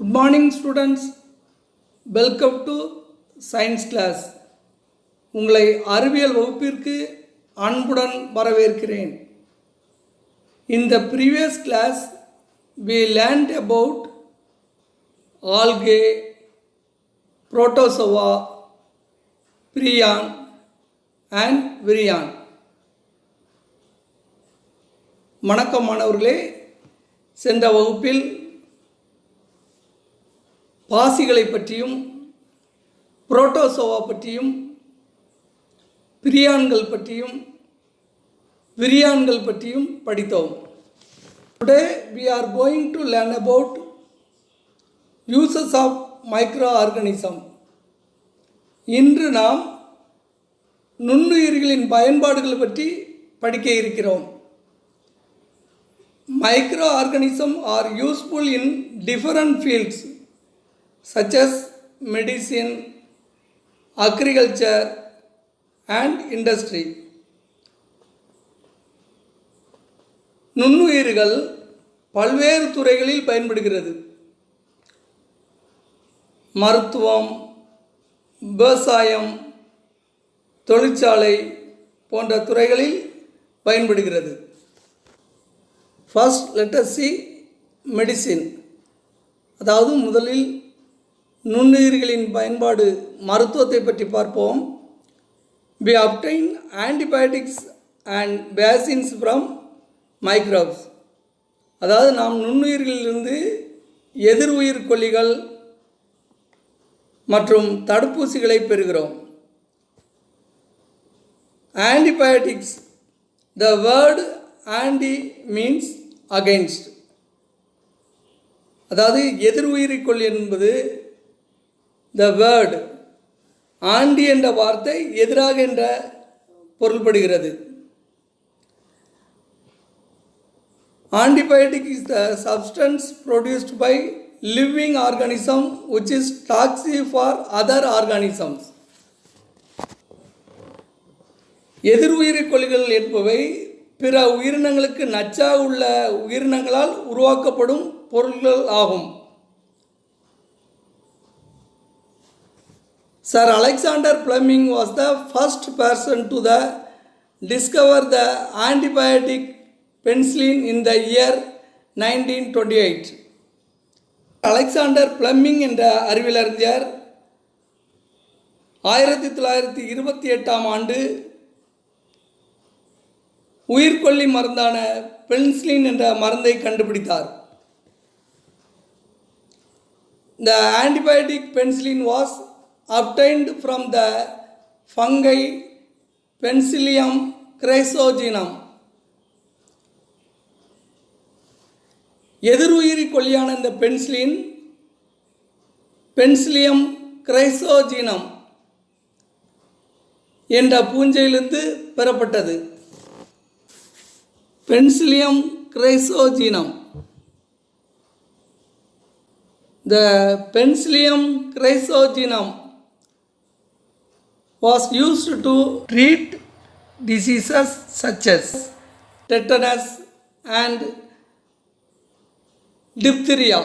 Good morning students, welcome to science class. உங்களை அறிவியல் வகுப்பிற்கு அன்புடன் வரவேற்கிறேன். In the previous class we learned about algae, protozoa, prion and virion. வணக்கம் மாணவர்களே, சென்ற வகுப்பில் பாசிகளை பற்றியும் புரோட்டோசோவா பற்றியும் பிரியான்கள் பற்றியும் விரியான்கள் பற்றியும் படித்தோம். Today we are going to learn about uses of microorganism. இன்று நாம் நுண்ணுயிர்களின் பயன்பாடுகள் பற்றி படிக்க இருக்கிறோம். Microorganisms are useful in different fields such as medicine, agriculture and industry. நுண்ணுயிர்கள் பல்வேறு துறைகளில் பயன்படுகிறது. மருத்துவம், விவசாயம், தொழிற்சாலை போன்ற துறைகளில் பயன்படுகிறது. First let us see medicine. அதாவது முதலில் நுண்ணுயிர்களின் பயன்பாடு மருத்துவத்தை பற்றி பார்ப்போம். We obtain antibiotics and vaccines from microbes. அதாவது நாம் நுண்ணுயிர்களிலிருந்து எதிர் உயிர் கொல்லிகள் மற்றும் தடுப்பூசிகளை பெறுகிறோம். Antibiotics, the word anti means against. அதாவது எதிர் உயிரிக்கொல்லி என்பது the word ஆண்டி என்ற வார்த்தை எதிராக என்ற பொருள்படுகிறது. Antibiotic is the substance produced by living organism which is toxic for other organisms. எதிர் உயிரிக்கொல்லிகள் என்பவை பிற உயிரினங்களுக்கு நச்சாக உள்ள உயிரினங்களால் உருவாக்கப்படும் பொருள்கள் ஆகும். Sir Alexander Fleming was the first person to discover the antibiotic penicillin in the year 1928. Alexander Fleming என்ற அறிவியலறிஞர் 1928 ஆண்டு உயிர்கொல்லி மருந்தான பெனிசிலின் என்ற மருந்தை கண்டுபிடித்தார். The antibiotic penicillin was obtained from the fungi Penicillium chrysogenum. எதிர்உயிரி கொல்லியான இந்த பென்சிலின் பென்சிலியம் கிரைசோஜீனம் என்ற பூஞ்சையிலிருந்து பெறப்பட்டது. Penicillium கிரைசோஜீனம். The Penicillium chrysogenum was used to treat diseases such as tetanus and diphtheria.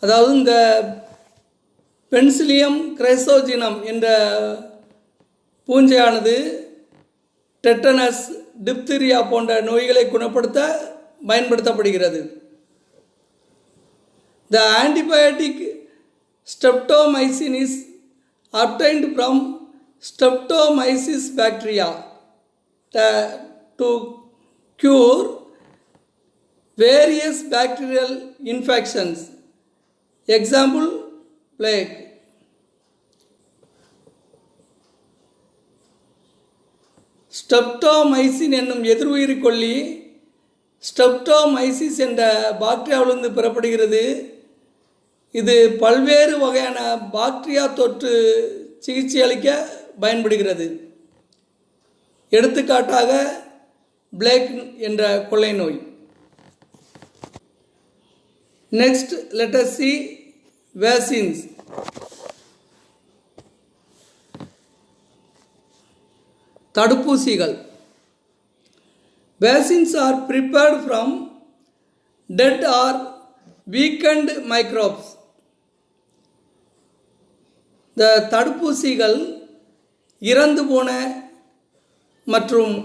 அதாவது இந்த பென்சிலியம் கிரைசோஜினம் என்ற பூஞ்சையானது டெட்டனஸ், டிப்தீரியா போன்ற நோய்களை குணப்படுத்த பயன்படுத்தப்படுகிறது. The antibiotic streptomycin is obtained from Streptomyces bacteria to cure various bacterial infections. Example, plague. Streptomycin என்னும் எதிர் உயிரிக்கொல்லி Streptomyces என்ற பாக்டீரியாவிலிருந்து பெறப்படுகிறது. இது பல்வேறு வகையான பாக்டீரியா தொற்று சிகிச்சை அளிக்க பயன்படுகிறது. எடுத்துக்காட்டாக பிளேக் என்ற கொள்ளை நோய். Next let us see vaccines. தடுப்பூசிகள். Vaccines are prepared from dead or weakened microbes. The தடுப்பூசிகள் இறந்து போன மற்றும்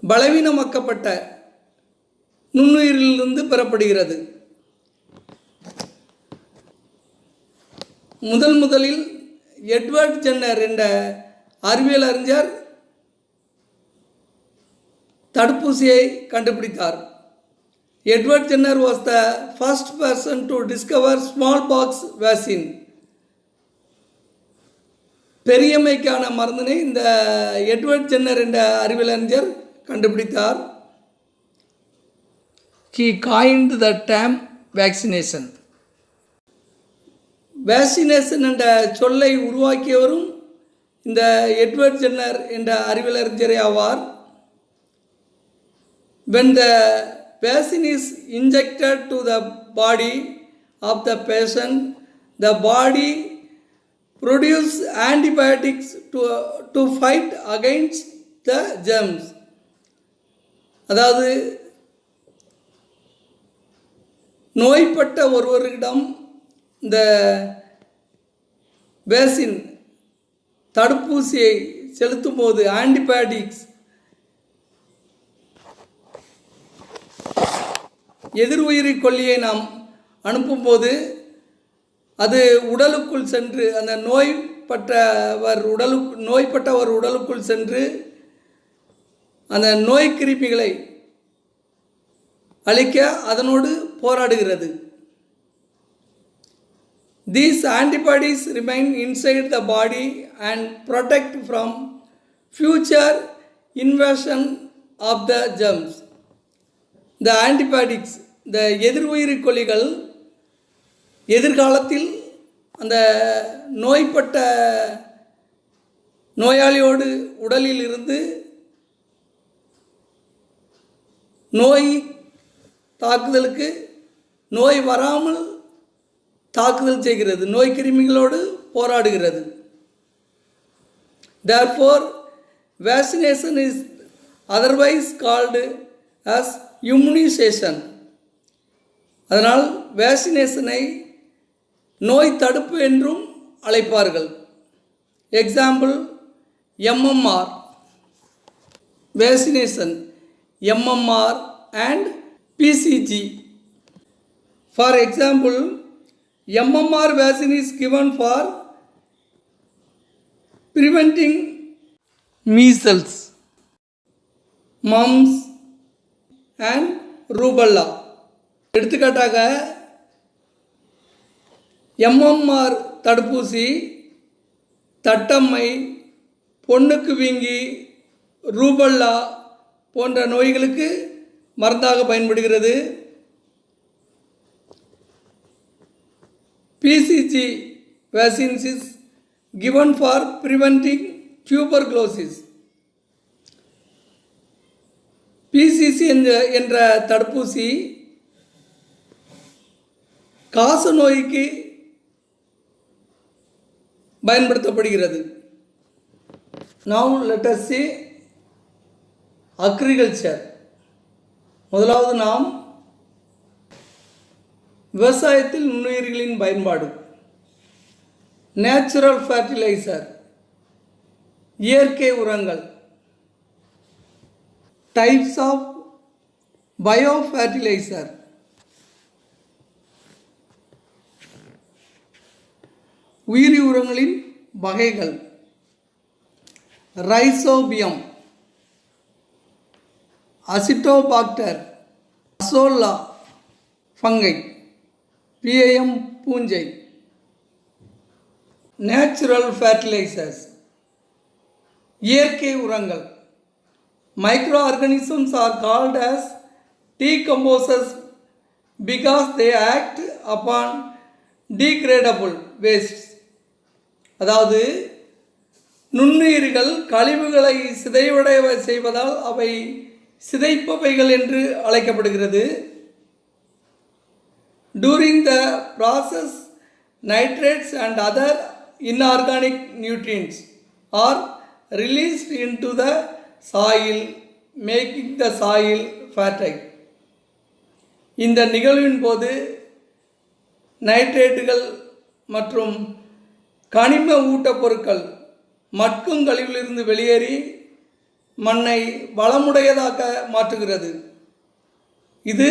பலவீனமாக்கப்பட்ட நுண்ணுயிரிலிருந்து பெறப்படுகிறது. முதலில் எட்வர்ட் ஜென்னர் என்ற அறிவியல் அறிஞர் தடுப்பூசியை கண்டுபிடித்தார். Edward Jenner was the first person to discover smallpox vaccine. பெரியம்மைக்கான மருந்தினை இந்த எட்வர்ட் ஜென்னர் என்ற அறிவியல் அறிஞர் கண்டுபிடித்தார். He coined the term vaccination. Vaccination என்ற சொல்லை உருவாக்கியவரும் இந்த எட்வர்ட் ஜென்னர் என்ற அறிவியல் அறிஞரே ஆவார். When the vaccine is injected to the body of the patient, the body produces antibiotics to fight against the germs. அதாவது நோய்பட்ட ஒருவரிடம் இந்த வேக்சின் தடுப்பூசியை செலுத்தும் போது ஆன்டிபயோட்டிக்ஸ் எதிர்உயிரி கொல்லியை நாம் அனுப்பும்போது அது உடலுக்குள் சென்று அந்த நோய்பட்டவர் உடலுக்குள் சென்று அந்த நோய் கிருமிகளை அழிக்க அதனோடு போராடுகிறது. These antibodies remain inside the body and protect from future invasion of the germs. The antibiotics, the எதிர்உயிரி கொல்லிகள் எதிர்காலத்தில் அந்த நோய்பட்ட நோயாளியோடு உடலில் இருந்து நோய் தாக்குதலுக்கு நோய் வராமல் தாக்குதல் செய்கிறது, நோய் கிருமிகளோடு போராடுகிறது. Therefore, vaccination is otherwise called as immunization. அதனால் வேக்சினேஷனை நோய் தடுப்பு என்றும் அழைப்பார்கள். Example MMR vaccination, MMR and PCG. For example, MMR vaccine is given for preventing measles, mumps and rubella. எடுத்துக்காட்டாக MMR தடுப்பூசி தட்டம்மை, பொண்ணுக்கு வீங்கி, ரூபல்லா போன்ற நோய்களுக்கு மருந்தாக பயன்படுகிறது. PCG vaccines is given for preventing tuberculosis. PCC என்ற தடுப்பூசி காச நோய்க்கு பயன்படுத்தப்படுகிறது. Now let us see agriculture. முதலாவது நாம் விவசாயத்தில் நுண்ணுயிரிகளின் பயன்பாடு. நேச்சுரல் ஃபர்டிலைசர், இயற்கை உரங்கள். டைப்ஸ் ஆஃப் பயோ ஃபர்டிலைசர், உயிரி உரங்களின் வகைகள். Rhizobium, Acetobacter, azolla fungi, PIM பூஞ்சை. நேச்சுரல் ஃபர்டிலைசர்ஸ், இயற்கை உரங்கள். Micro organisms are called as decomposers because they act upon degradable wastes. அதாவது நுண்ணுயிர்கள் கழிவுகளை சிதைவடைய செய்வதால் அவை சிதைப்பவைகள் என்று அழைக்கப்படுகிறது. During the process, nitrates and other inorganic nutrients are released into the soil, making the soil fertile. இந்த நிகழ்வின் போது நைட்ரேட்டுகள் மற்றும் கனிம ஊட்டப்பொருட்கள் மட்கும் கழிவிலிருந்து வெளியேறி மண்ணை வளமுடையதாக மாற்றுகிறது. இது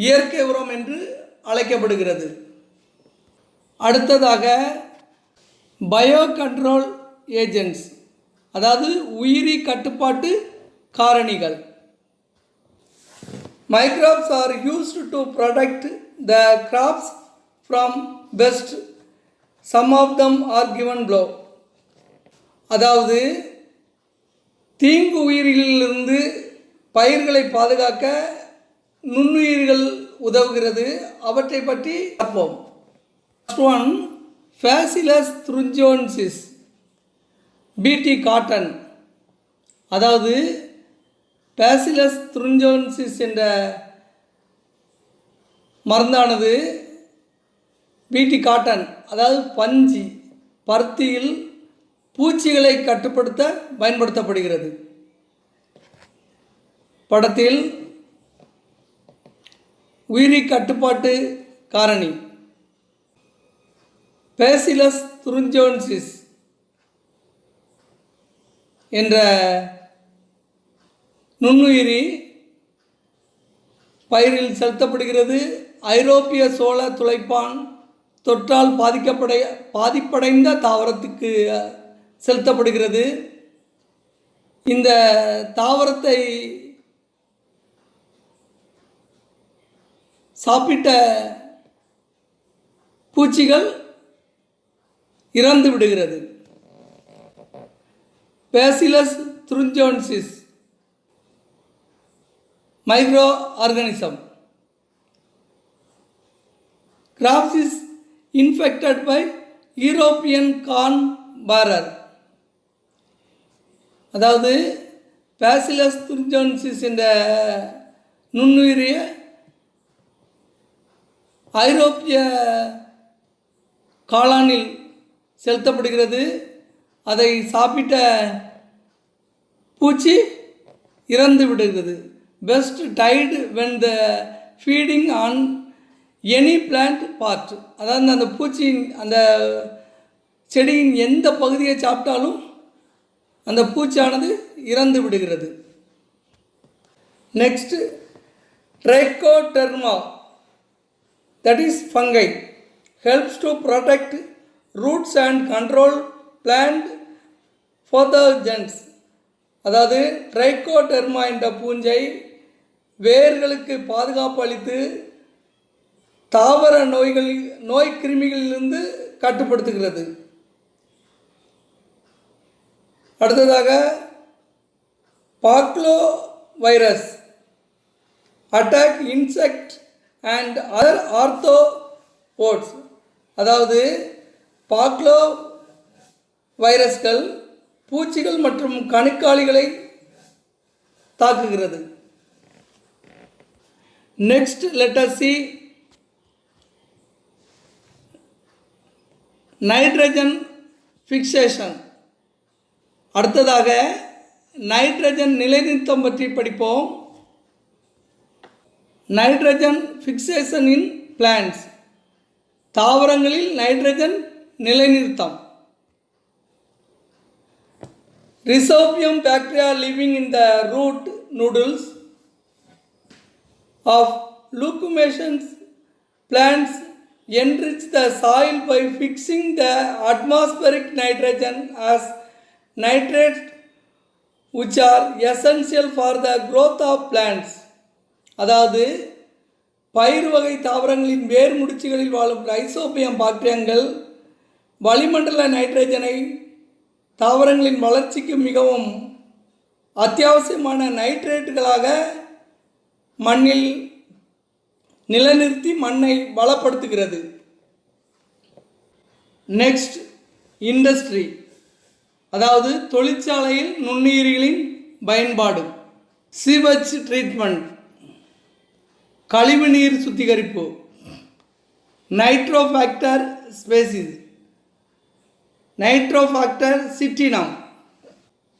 இயற்கை உரம் என்று அழைக்கப்படுகிறது. அடுத்ததாக பயோ கண்ட்ரோல் ஏஜென்ட்ஸ், அதாவது உயிரி கட்டுப்பாட்டு காரணிகள். Microbes are used to protect the crops from pests. Some of them are given below. அதாவது தீங்கு உயிரிலிருந்து பயிர்களை பாதுகாக்க நுண்ணுயிர்கள் உதவுகிறது. அவற்றை பற்றி பார்ப்போம். First one, Bacillus thuringiensis, BT cotton. அதாவது Bacillus thuringiensis என்ற மருந்தானது BT காட்டன், அதாவது பஞ்சி பருத்தியில் பூச்சிகளை கட்டுப்படுத்த பயன்படுத்தப்படுகிறது. படத்தில் உயிரி கட்டுப்பாட்டு காரணி Bacillus thuringiensis என்ற நுண்ணுயிரி பயிரில் செலுத்தப்படுகிறது. ஐரோப்பிய சோள துளைப்பான் தொற்றால் பாதிப்படைந்த தாவரத்துக்கு செலுத்தப்படுகிறது. இந்த தாவரத்தை சாப்பிட்ட பூச்சிகள் இறந்து விடுகிறது. Bacillus thuringiensis micro organism. Crops is infected by European corn borer. அதாவது Bacillus thuringiensis என்ற நுண்ணுயிரிய ஐரோப்பிய காளானில் செலுத்தப்படுகிறது. அதை சாப்பிட்ட பூச்சி இறந்து விடுகிறது. Best died when the feeding on any plant part. அதாவது அந்த பூச்சியின் அந்த செடியின் எந்த பகுதியை சாப்பிட்டாலும் அந்த பூச்சியானது இறந்து விடுகிறது. Next, Trichoderma, that is fungi, helps to protect roots and control plant pathogens. அதாவது ட்ரைகோடெர்மா என்ற பூஞ்சை வேர்களுக்கு பாதுகாப்பு அளித்து தாவர நோய் கிருமிகளிலிருந்து கட்டுப்படுத்துகிறது. அடுத்ததாக baculo virus attack insect and other arthropods. அதாவது பாக்லோ வைரஸ்கள் பூச்சிகள் மற்றும் கணுக்காலிகளை தாக்குகிறது. Next, let us see nitrogen fixation. அடுத்ததாக நைட்ரஜன் நிலைநிறுத்தம் பற்றி படிப்போம். நைட்ரஜன் ஃபிக்சேஷன் இன் பிளான்ட்ஸ், தாவரங்களில் நைட்ரஜன் நிலைநிறுத்தம். Rhizobium bacteria living in the root nodules of leguminous plants enrich the soil by fixing the atmospheric nitrogen as nitrates, which are essential for the growth of plants. அதாவது பயிர் வகை தாவரங்களின் வேர் முடிச்சுகளில் வாழும் rhizobium பாக்டீரியாக்கள் வளிமண்டல நைட்ரஜனை தாவரங்களின் வளர்ச்சிக்கு மிகவும் அத்தியாவசியமான நைட்ரேட்டுகளாக மண்ணில் நிலைநிறுத்தி மண்ணை வளப்படுத்துகிறது. நெக்ஸ்ட், இண்டஸ்ட்ரி, அதாவது தொழிற்சாலையில் நுண்ணுயிரிகளின் பயன்பாடு. சீவச் ட்ரீட்மெண்ட், கழிவுநீர் சுத்திகரிப்பு. நைட்ரோஃபாக்டர் ஸ்பேசிஸ், நைட்ரோஃபாக்டர் சிட்டினம்,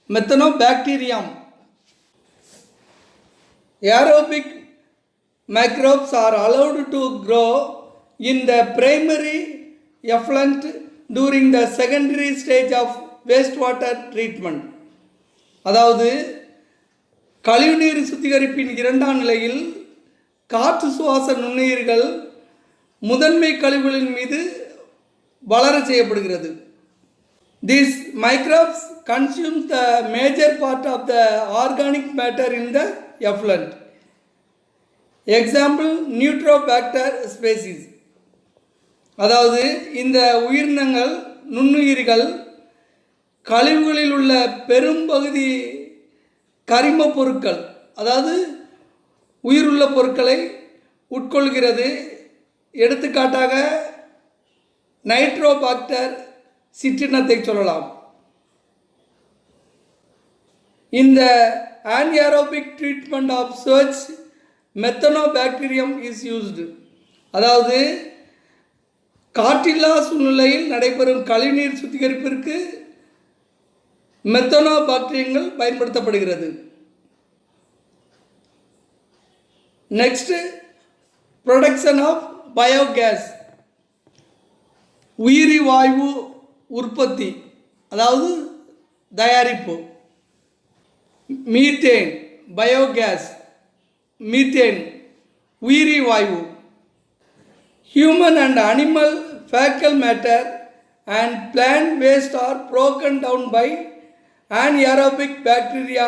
methanobacterium. Aerobic microbes are allowed to grow in the primary effluent during the secondary stage of wastewater treatment. அதாவது கழிவுநீர் சுத்திகரிப்பின் இரண்டாம் நிலையில் காற்று சுவாச நுண்ணுயிர்கள் முதன்மை கழிவுகளின் மீது வளர செய்யப்படுகிறது. These microbes consume the major part of the organic matter in the effluent. Example, Nitrobacter species. அதாவது இந்த உயிரினங்கள் நுண்ணுயிரிகள் கழிவுகளில் உள்ள பெரும்பகுதி கரிம பொருட்கள், அதாவது உயிருள்ள பொருட்களை உட்கொள்கிறது. எடுத்துக்காட்டாக நைட்ரோபாக்டர் சிற்றினத்தை சொல்லலாம். இந்த anaerobic treatment of sewage methanobacterium is used. அதாவது காற்றில்லா சூழ்நிலையில் நடைபெறும் கழிவுநீர் சுத்திகரிப்பிற்கு மெத்தனோபாக்டீரியங்கள் பயன்படுத்தப்படுகிறது. நெக்ஸ்ட், ப்ரொடக்ஷன் ஆஃப் பயோகேஸ், உயிரி வாயு உற்பத்தி, அதாவது தயாரிப்பு. மீத்தேன், பயோகேஸ், மீத்தேன் உயிரி வாயு. Human and animal fecal matter and plant waste are broken down by anaerobic bacteria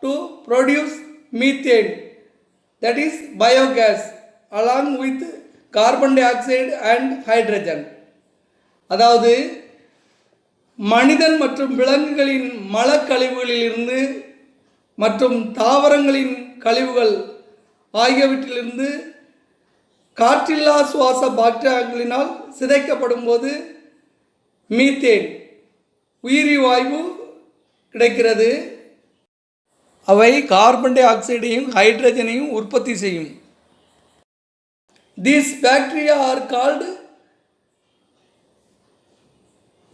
to produce methane, that is biogas, along with carbon dioxide and hydrogen. அதாவது மனிதன் மற்றும் விலங்குகளின் மலக்கழிவுகளிலிருந்து மற்றும் தாவரங்களின் கழிவுகள் ஆகியவற்றிலிருந்து காற்றில்லா சுவாச பாக்டீரியாக்களினால் சிதைக்கப்படும் போது மீத்தேன் உயிரி வாயு கிடைக்கிறது. அவை கார்பன் டை ஆக்சைடையும் ஹைட்ரஜனையும் உற்பத்தி செய்யும். These bacteria are called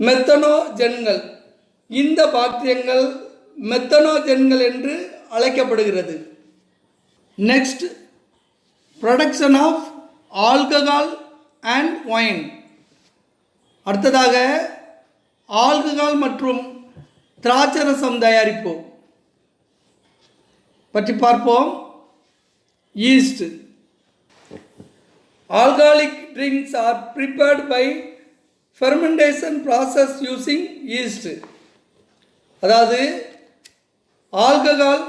மெத்தனோஜென்கள். இந்த பாக்டீரியங்கள் மெத்தனோஜென்கள் என்று அழைக்கப்படுகிறது. Next, production of alcohol and wine. அடுத்ததாக ஆல்கஹால் மற்றும் திராட்சரசம் தயாரிப்பு பற்றி பார்ப்போம். Yeast. Alcoholic drinks are prepared by fermentation process using yeast. அதாவது ஆல்கஹால்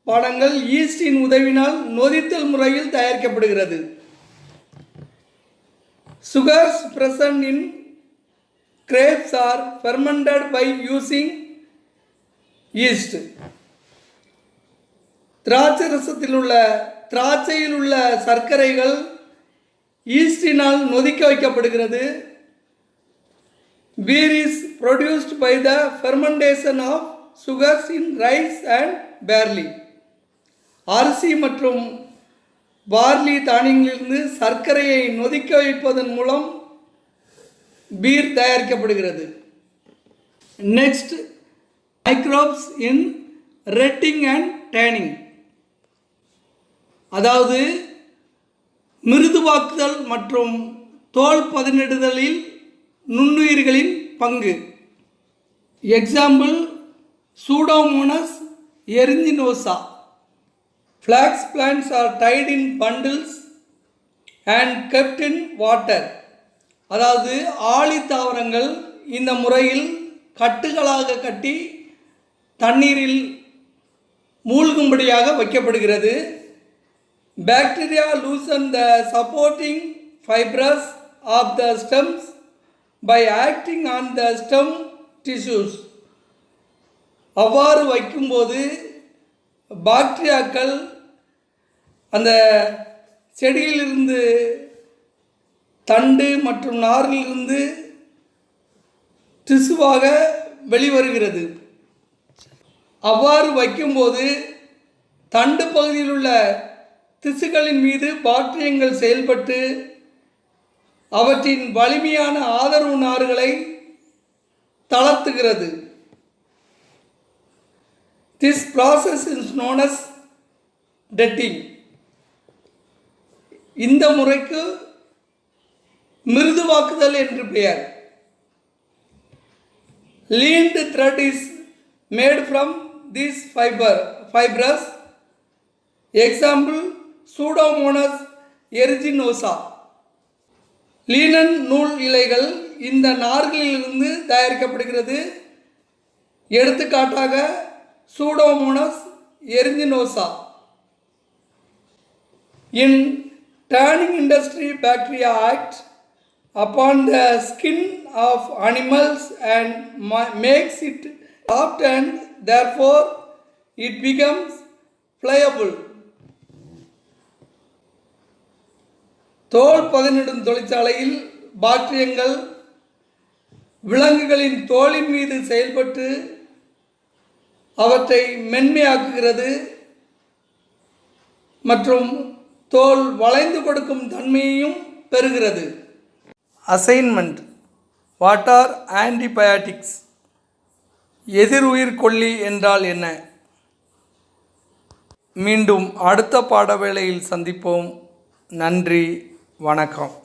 பானங்கள் ஈஸ்டின் உதவினால் நொதித்தல் முறையில் தயாரிக்கப்படுகிறது. Sugars present in grapes are fermented by using yeast. திராட்சையில் உள்ள சர்க்கரைகள் ஈஸ்டினால் நொதிக்க வைக்கப்படுகிறது. Beer is produced by the fermentation of sugars in rice and barley. அரிசி மற்றும் பார்லி தானியங்களிலிருந்து சர்க்கரையை நொதிக்க வைப்பதன் மூலம் பீர் தயாரிக்கப்படுகிறது. Next, microbes in retting and tanning. அதாவது மிருதுவாக்குதல் மற்றும் தோல் பதனிடுதலில் நுண்ணுயிர்களின் பங்கு. Example, pseudomonas aeruginosa. Flax plants are tied in bundles and kept in water. அதாவது ஆழி தாவரங்கள் இந்த முறையில் கட்டுகளாக கட்டி தண்ணீரில் மூழ்கும்படியாக வைக்கப்படுகிறது. Bacteria loosen the supporting fibers of the stems by acting on the stem tissues. அவ்வாறு வைக்கும்போது பாக்டீரியாக்கள் அந்த செடியிலிருந்து தண்டு மற்றும் நாரிலிருந்து திசுவாக வெளிவருகிறது. அவ்வாறு வைக்கும்போது தண்டு பகுதியில் உள்ள திசுக்களின் மீது பாக்டீரியங்கள் செயல்பட்டு அவற்றின் வலிமையான ஆதரவு நாறுகளை தளர்த்துகிறது. This process is known as detting. இந்த முறைக்கு மிருதுவாக்குதல் என்று பெயர். Leaned thread is made from these fibers. Example, Pseudomonas aeruginosa. Lenin நூல் இலைகள் இந்த நார்களிலிருந்து தயாரிக்கப்படுகிறது. எடுத்துக்காட்டாக Pseudomonas எரிஞ்சினோசா. In Tanning Industry Bacteria act upon the skin of animals and makes it soft and therefore it becomes pliable. தோல் பதனிடும் தொழிற்சாலையில் பாக்டீரியங்கள் விலங்குகளின் தோலின் மீது செயல்பட்டு அவற்றை மென்மையாக்குகிறது மற்றும் தோல் வளைந்து கொடுக்கும் தன்மையையும் பெறுகிறது. அசைன்மெண்ட். What are antibiotics? எதிர்உயிர்கொல்லி என்றால் என்ன? மீண்டும் அடுத்த பாடவேளையில் சந்திப்போம். நன்றி, வணக்கம்.